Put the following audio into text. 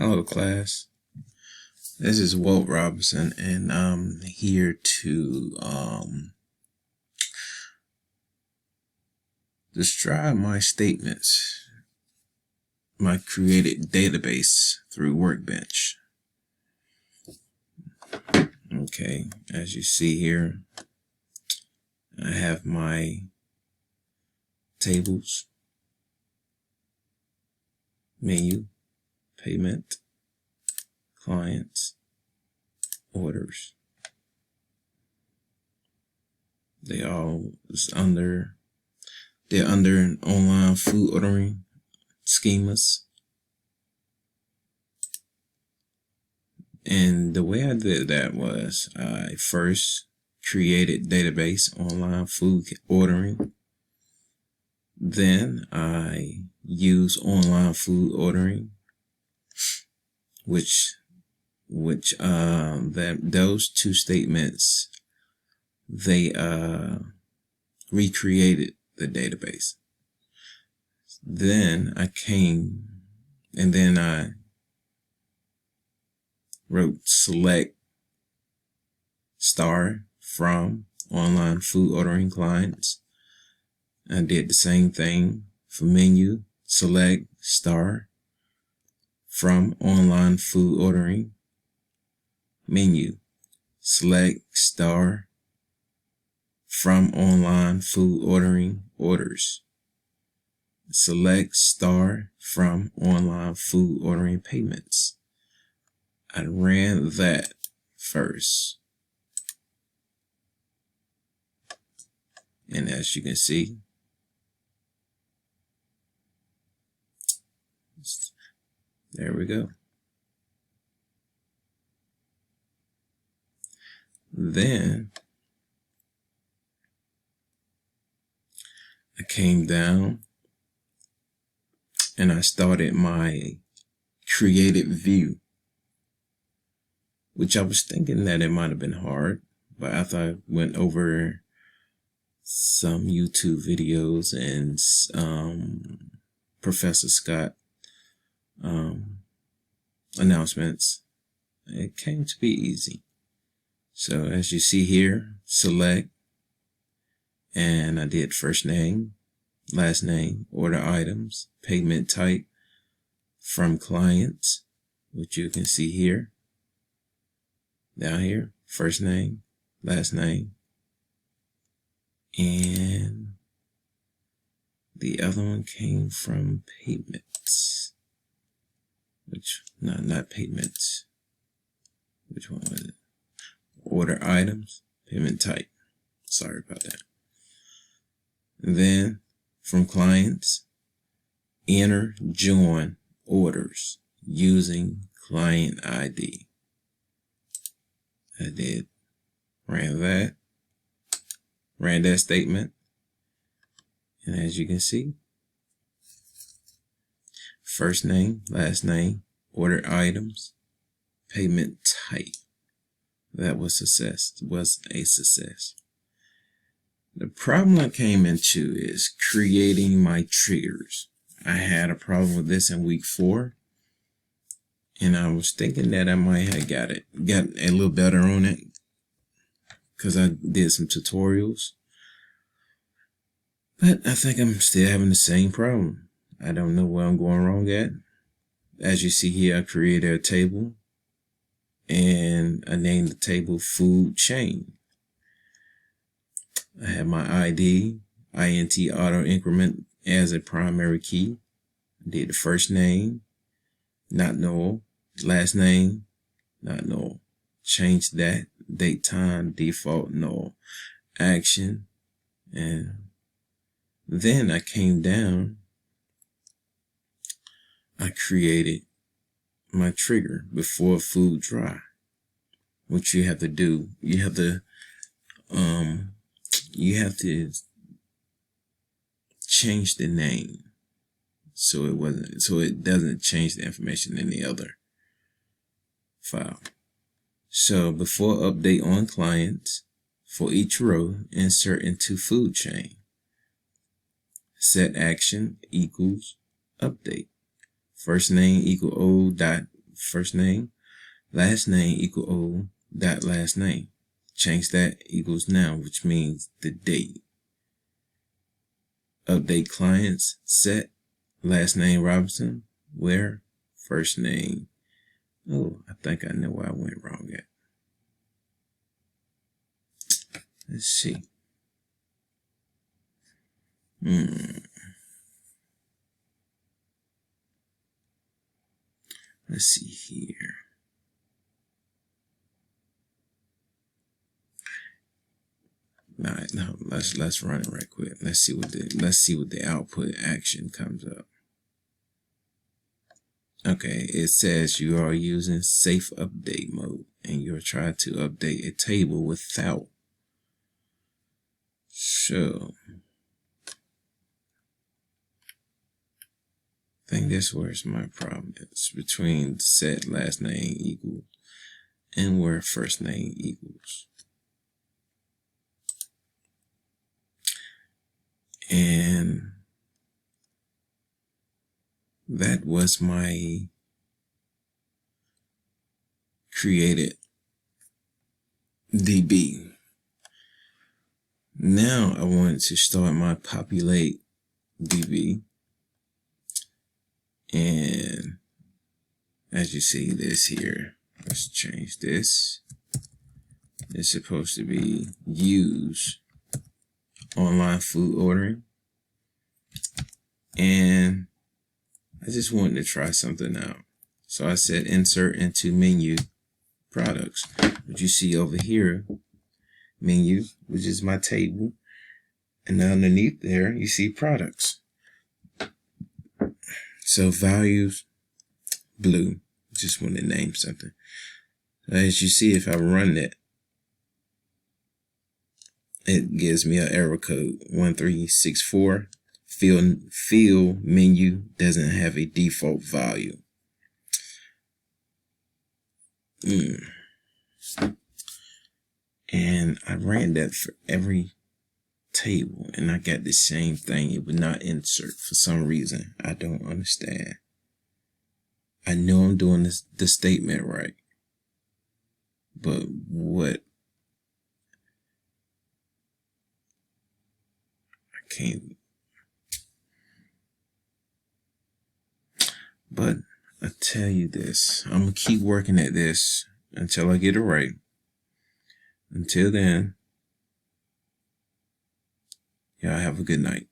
Hello, class. This is Walt Robinson, and I'm here to describe my statements, my created database through Workbench. Okay, as you see here, I have my tables, menu, payment, clients, orders. They're under an online food ordering schemas. And the way I did that was I first created database online food ordering. Then I use online food ordering, which those two statements, they recreated the database. Then I wrote select star from online food ordering clients. I did the same thing for menu, select star from online food ordering menu, select star from online food ordering orders, select star from online food ordering payments. I ran that first, and as you can see, there we go. Then I came down and I started my created view, which I was thinking that it might have been hard, but after I went over some YouTube videos and Professor Scott announcements, it came to be easy. So as you see here, select, and I did first name, last name, order items, payment type from clients, which you can see here. Down here, first name, last name, and the other one came from payments, not payments. Which one was it? Order items, payment type. Sorry about that. And then from clients, enter join orders using client ID. I did, ran that statement, and as you can see, first name, last name, order items, payment type. That was a success. The problem I came into is creating my triggers. I had a problem with this in week 4, and I was thinking that I might have got a little better on it because I did some tutorials. But I think I'm still having the same problem. I don't know where I'm going wrong at. As you see here, I created a table, and I named the table food chain. I have my ID, int auto increment as a primary key. I did the first name, not null, last name, not null. Change that, date time, default null, action, and then I came down, I created my trigger before food dry. What you have to do, you have to change the name so it doesn't change the information in the other file. So before update on clients, for each row, insert into food chain. Set action equals update. First name equal O dot first name, last name equal O dot last name. Change that equals now, which means the date. Update clients set, last name Robinson, where, first name. Oh, I think I know where I went wrong at. Let's see. Let's see here. All right, no, let's run it right quick. Let's see what the output action comes up. Okay, it says you are using safe update mode and you're trying to update a table without. So I think that's where my problem is, between set last name equals and where first name equals. And that was my created DB. Now I want to start my populate DB. And as you see this here, let's change this. It's supposed to be use online food ordering. And I just wanted to try something out. So I said insert into menu products. What you see over here, menu, which is my table. And underneath there, you see products. So values, blue. Just want to name something. As you see, if I run it, it gives me an error code 1364. Field menu doesn't have a default value. And I ran that for every table and I got the same thing. It would not insert for some reason. I don't understand. I know I'm doing the statement right, but what? I can't. But I tell you this, I'm gonna keep working at this until I get it right. Until then, y'all have a good night.